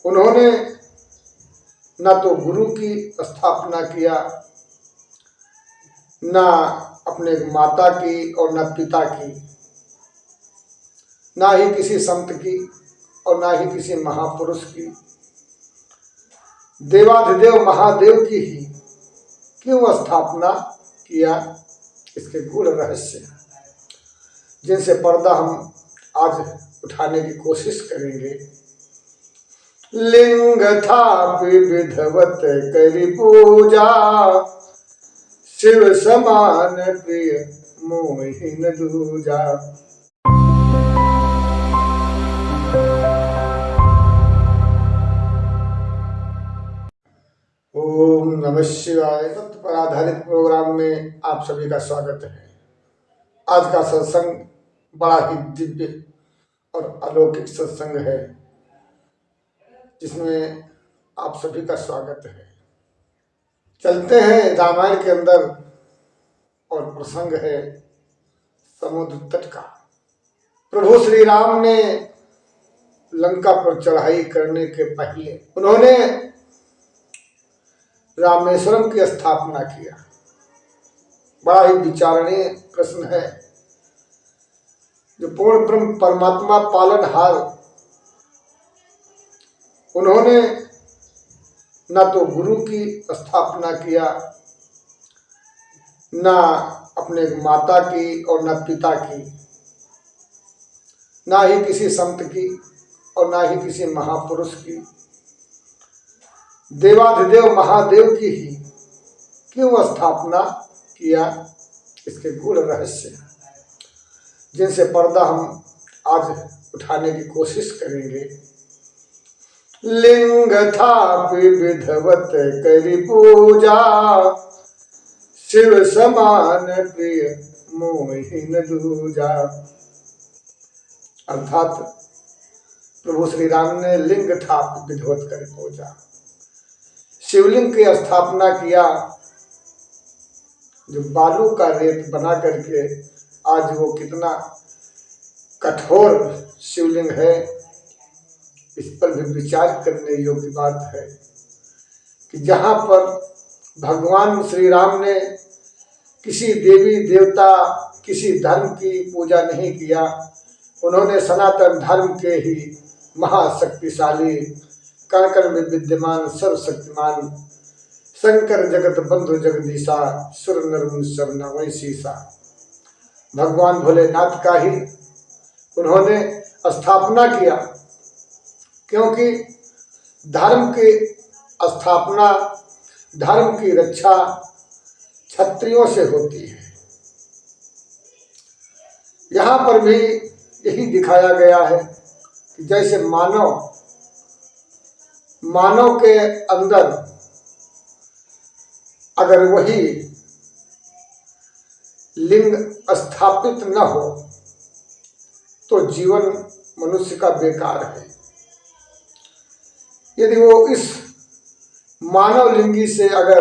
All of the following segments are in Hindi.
उन्होंने न तो गुरु की स्थापना किया, न अपने माता की और न पिता की, ना ही किसी संत की और ना ही किसी महापुरुष की। देवाधिदेव महादेव की ही क्यों स्थापना किया, इसके गूढ़ रहस्य जिनसे पर्दा हम आज उठाने की कोशिश करेंगे। लिंग था विधवत करी पूजा, शिव समान प्रिय मोहिन दूजा। ओम नमः शिवाय। तत्व पर आधारित प्रोग्राम में आप सभी का स्वागत है। आज का सत्संग बड़ा ही दिव्य और अलौकिक सत्संग है, जिसमें आप सभी का स्वागत है। चलते हैं रामायण के अंदर और प्रसंग है समुद्र तट का। प्रभु श्री राम ने लंका पर चढ़ाई करने के पहले उन्होंने रामेश्वरम की स्थापना किया। बड़ा ही विचारणीय प्रश्न है। जो पूर्ण ब्रह्म परमात्मा पालनहार, उन्होंने न तो गुरु की स्थापना किया, न अपने माता की और न पिता की, ना ही किसी संत की और ना ही किसी महापुरुष की। देवाधिदेव महादेव की ही क्यों स्थापना किया, इसके गूढ़ रहस्य जिनसे पर्दा हम आज उठाने की कोशिश करेंगे। लिंग था विधवत करी पूजा, शिव समान प्रिय मोहिन दूजा। अर्थात प्रभु श्री राम ने लिंग था विधवत कर पूजा, शिवलिंग की स्थापना किया, जो बालू का रेत बना करके आज वो कितना कठोर शिवलिंग है, इस पर भी विचार करने योग्य बात है कि जहाँ पर भगवान श्री राम ने किसी देवी देवता, किसी धर्म की पूजा नहीं किया, उन्होंने सनातन धर्म के ही महाशक्तिशाली कण कण में विद्यमान सर्वशक्तिमान शंकर जगत बंधु जगदीशा सुर नर मुनि नवै शीशा भगवान भोलेनाथ का ही उन्होंने स्थापना किया। क्योंकि धर्म की स्थापना, धर्म की रक्षा क्षत्रियों से होती है। यहाँ पर भी यही दिखाया गया है कि जैसे मानव के अंदर अगर वही लिंग स्थापित न हो तो जीवन मनुष्य का बेकार है। यदि वो इस मानव लिंगी से अगर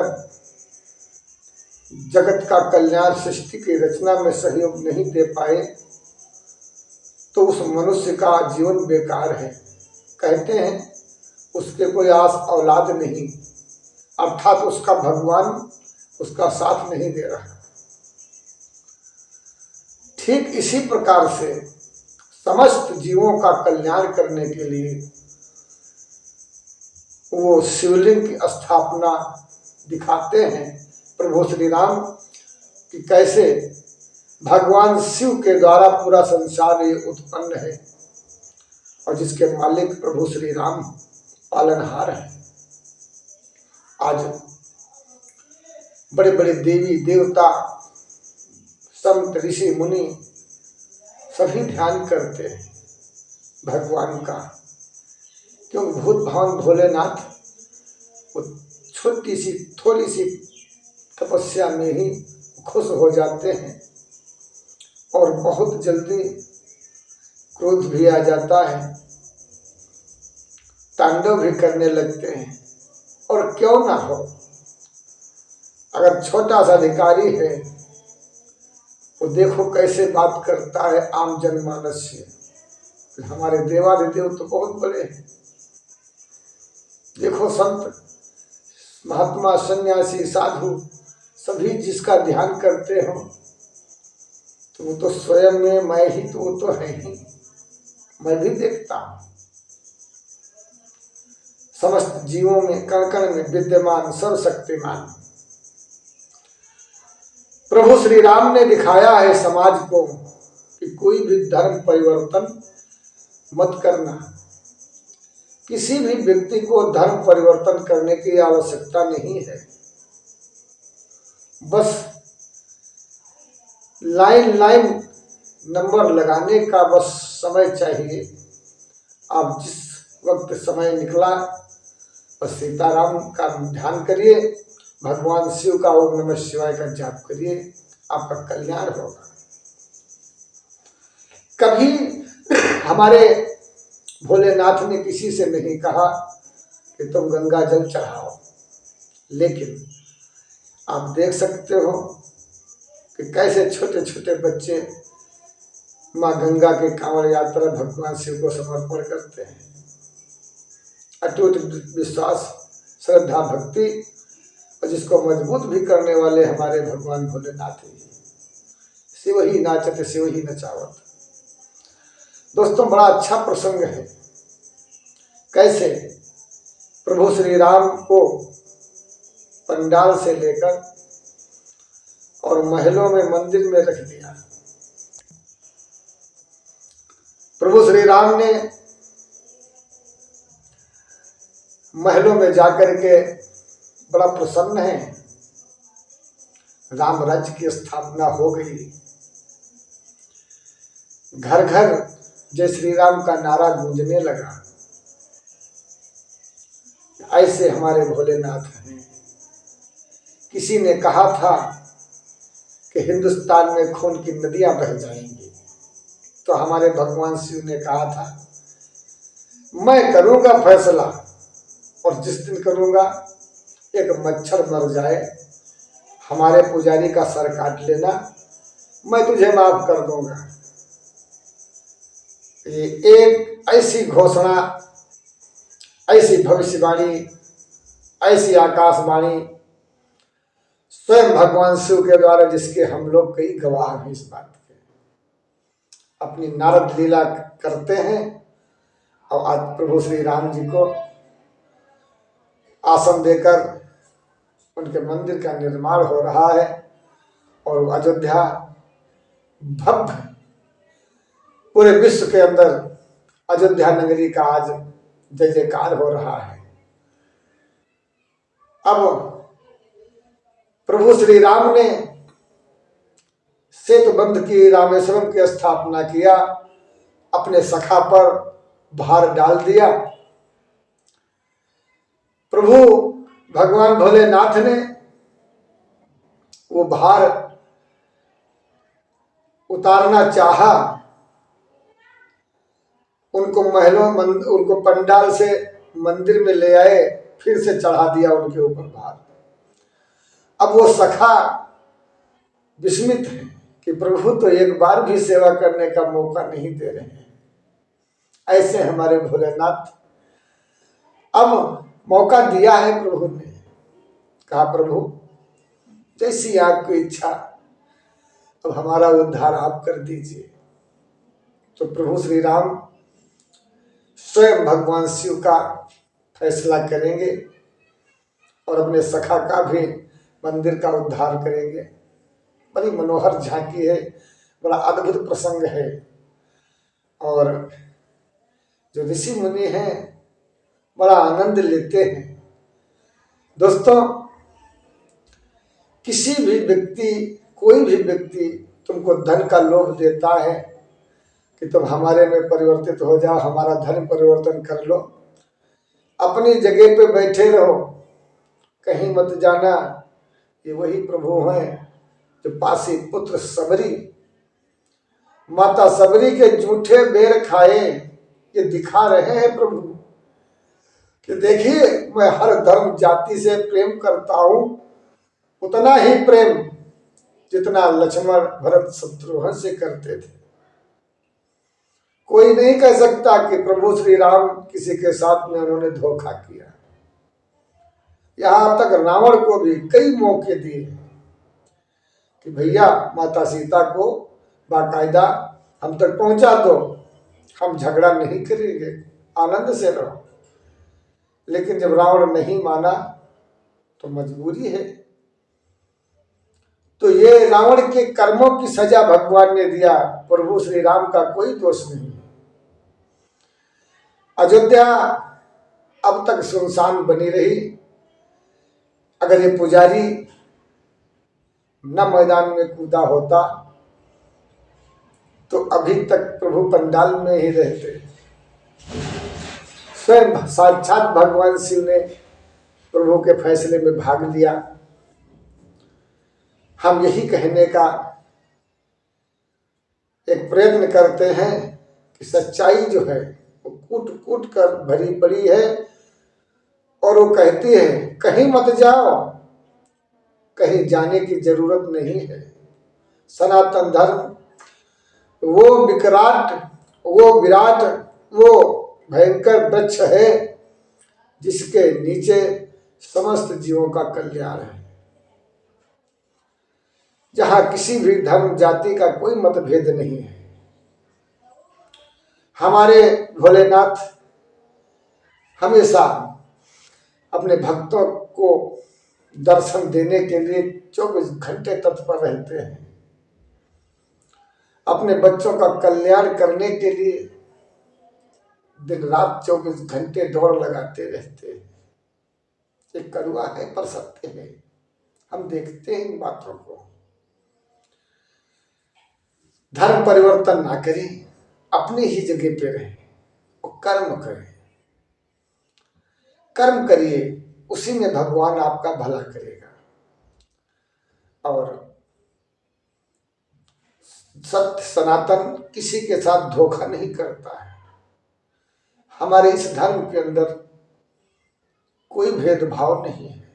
जगत का कल्याण, सृष्टि की रचना में सहयोग नहीं दे पाए तो उस मनुष्य का जीवन बेकार है। कहते हैं उसके कोई आस औलाद नहीं, अर्थात उसका भगवान उसका साथ नहीं दे रहा। ठीक इसी प्रकार से समस्त जीवों का कल्याण करने के लिए वो शिवलिंग की स्थापना दिखाते हैं प्रभु श्री राम कि कैसे भगवान शिव के द्वारा पूरा संसार ये उत्पन्न है और जिसके मालिक प्रभु श्री राम पालनहार है। आज बड़े बड़े देवी देवता, संत ऋषि मुनि सभी ध्यान करते हैं भगवान का, क्योंकि भूत भावन भोलेनाथ वो छोटी सी थोड़ी सी तपस्या में ही खुश हो जाते हैं और बहुत जल्दी क्रोध भी आ जाता है, तांडव भी करने लगते हैं। और क्यों ना हो, अगर छोटा सा अधिकारी है वो देखो कैसे बात करता है आम जनमानस से। हमारे देवाधिदेव तो बहुत बड़े हैं, देखो संत महात्मा सन्यासी साधु सभी जिसका ध्यान करते हो तो वो तो स्वयं में मैं ही तो, वो तो है ही, मैं भी देखता हूं। समस्त जीवों में कण कण में विद्यमान सर्वशक्तिमान प्रभु श्री राम ने दिखाया है समाज को कि कोई भी धर्म परिवर्तन मत करना। किसी भी व्यक्ति को धर्म परिवर्तन करने की आवश्यकता नहीं है। बस लाइन लाइन नंबर लगाने का बस समय चाहिए। आप जिस वक्त समय निकला बस सीताराम का ध्यान करिए, भगवान शिव का ओम नमः शिवाय का जाप करिए, आपका कल्याण होगा। कभी हमारे भोलेनाथ ने किसी से नहीं कहा कि तुम गंगा जल चढ़ाओ, लेकिन आप देख सकते हो कि कैसे छोटे छोटे बच्चे माँ गंगा के कांवड़ यात्रा भगवान शिव को समर्पण करते हैं। अटूट विश्वास, श्रद्धा, भक्ति और जिसको मजबूत भी करने वाले हमारे भगवान भोलेनाथ ही। शिव ही नाचत शिव ही नचावत। दोस्तों बड़ा अच्छा प्रसंग है, कैसे प्रभु श्री राम को पंडाल से लेकर और महलों में मंदिर में रख दिया। प्रभु श्री राम ने महलों में जाकर के बड़ा प्रसन्न है, राम राज्य की स्थापना हो गई। घर घर जय श्री राम का नारा गूंजने लगा। ऐसे हमारे भोलेनाथ हैं। किसी ने कहा था कि हिंदुस्तान में खून की नदियां बह जाएंगी, तो हमारे भगवान शिव ने कहा था मैं करूंगा फैसला, और जिस दिन करूंगा एक मच्छर मर जाए, हमारे पुजारी का सर काट लेना, मैं तुझे माफ कर दूंगा। ये एक ऐसी घोषणा, ऐसी भविष्यवाणी, ऐसी आकाशवाणी स्वयं भगवान शिव के द्वारा, जिसके हम लोग कई गवाह हैं इस बात के। अपनी नारद लीला करते हैं और आज प्रभु श्री राम जी को आसन देकर उनके मंदिर का निर्माण हो रहा है और अयोध्या भव्य, पूरे विश्व के अंदर अयोध्या नगरी का आज जय जयकार हो रहा है। अब प्रभु श्री राम ने सेतुबंध की, रामेश्वरम की स्थापना किया, अपने सखा पर भार डाल दिया। प्रभु भगवान भोलेनाथ ने वो भार उतारना चाहा, उनको महलों उनको पंडाल से मंदिर में ले आए, फिर से चढ़ा दिया उनके ऊपर भार। अब वो सखा विस्मित है कि प्रभु तो एक बार भी सेवा करने का मौका नहीं दे रहे हैं। ऐसे हमारे भोलेनाथ। अब मौका दिया है प्रभु ने, कहा प्रभु जैसी आपकी इच्छा, अब हमारा उद्धार आप कर दीजिए। तो प्रभु श्री राम स्वयं भगवान शिव का फैसला करेंगे और अपने सखा का भी मंदिर का उद्धार करेंगे। बड़ी मनोहर झांकी है, बड़ा अद्भुत प्रसंग है। और जो ऋषि मुनि हैं बड़ा आनंद लेते हैं। दोस्तों किसी भी व्यक्ति, कोई भी व्यक्ति तुमको धन का लोभ देता है कि तुम हमारे में परिवर्तित हो जाओ, हमारा धर्म परिवर्तन कर लो, अपनी जगह पे बैठे रहो, कहीं मत जाना। ये वही प्रभु हैं जो पासी पुत्र सबरी, माता सबरी के जूठे बेर खाए, ये दिखा रहे हैं प्रभु कि देखिए मैं हर धर्म जाति से प्रेम करता हूं, उतना ही प्रेम जितना लक्ष्मण भरत शत्रुघ्न से करते थे। कोई नहीं कह सकता कि प्रभु श्री राम किसी के साथ में उन्होंने धोखा किया। यहाँ तक रावण को भी कई मौके दिए कि भैया माता सीता को बाकायदा हम तक पहुंचा दो, हम झगड़ा नहीं करेंगे, आनंद से रहो। लेकिन जब रावण नहीं माना तो मजबूरी है। तो ये रावण के कर्मों की सजा भगवान ने दिया, प्रभु श्री राम का कोई दोष नहीं। अयोध्या अब तक सुनसान बनी रही। अगर ये पुजारी न मैदान में कूदा होता तो अभी तक प्रभु पंडाल में ही रहते। स्वयं साक्षात भगवान शिव ने प्रभु के फैसले में भाग लिया। हम यही कहने का एक प्रयत्न करते हैं कि सच्चाई जो है वो कूट कूट कर भरी पड़ी है, और वो कहती है कहीं मत जाओ, कहीं जाने की जरूरत नहीं है। सनातन धर्म वो विराट वो भयंकर वृक्ष है जिसके नीचे समस्त जीवों का कल्याण है, जहां किसी भी धर्म जाति का कोई मतभेद नहीं है। हमारे भोलेनाथ हमेशा अपने भक्तों को दर्शन देने के लिए 24 घंटे तत्पर रहते हैं। अपने बच्चों का कल्याण करने के लिए दिन रात 24 घंटे दौड़ लगाते रहते हैं। ये कड़वा है पर सत्य है, हम देखते हैं इन बातों को। धर्म परिवर्तन ना करें, अपनी ही जगह पे रहें और कर्म करें। कर्म करिए, उसी में भगवान आपका भला करेगा। और सत्य सनातन किसी के साथ धोखा नहीं करता है। हमारे इस धर्म के अंदर कोई भेदभाव नहीं है।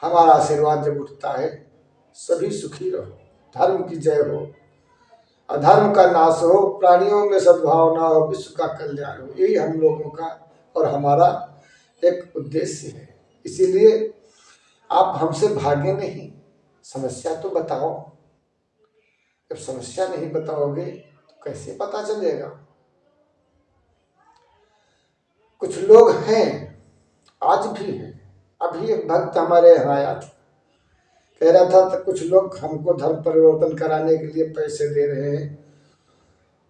हमारा आशीर्वाद जब उठता है सभी सुखी रहो, धर्म की जय हो, अधर्म का नाश हो, प्राणियों में सद्भावना हो, विश्व का कल्याण हो। यही हम लोगों का और हमारा एक उद्देश्य है। इसीलिए आप हमसे भागे नहीं, समस्या तो बताओ। जब समस्या नहीं बताओगे तो कैसे पता चलेगा। कुछ लोग हैं, आज भी हैं। अभी एक भक्त हमारे यहाँ आया था, कह रहा था तो कुछ लोग हमको धर्म परिवर्तन कराने के लिए पैसे दे रहे हैं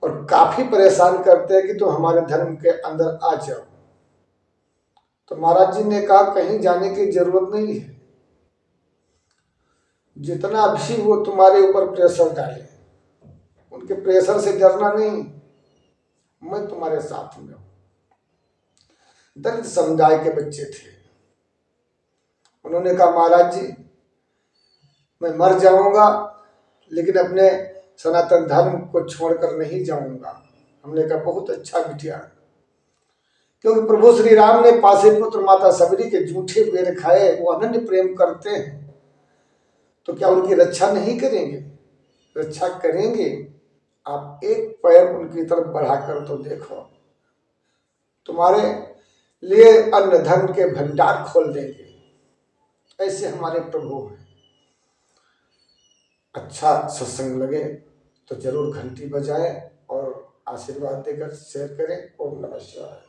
और काफी परेशान करते हैं कि तुम हमारे धर्म के अंदर आ जाओ। तो महाराज जी ने कहा कहीं जाने की जरूरत नहीं है। जितना भी वो तुम्हारे ऊपर प्रेशर डाले, उनके प्रेशर से डरना नहीं, मैं तुम्हारे साथ में हूं। दलित समुदाय के बच्चे थे, उन्होंने कहा महाराज जी मैं मर जाऊंगा लेकिन अपने सनातन धर्म को छोड़कर नहीं जाऊंगा। हमने कहा बहुत अच्छा बिटिया, क्योंकि प्रभु श्री राम ने पासे पुत्र माता सबरी के जूठे बेर खाए, वो अनन्य प्रेम करते हैं, तो क्या उनकी रक्षा नहीं करेंगे? रक्षा करेंगे। आप एक पैर उनकी तरफ बढ़ाकर तो देखो, तुम्हारे लिए अन्न धन के भंडार खोल देंगे। ऐसे हमारे प्रभु हैं। अच्छा सत्संग लगे तो जरूर घंटी बजाएं और आशीर्वाद देकर शेयर करें। ओम नमः शिवाय।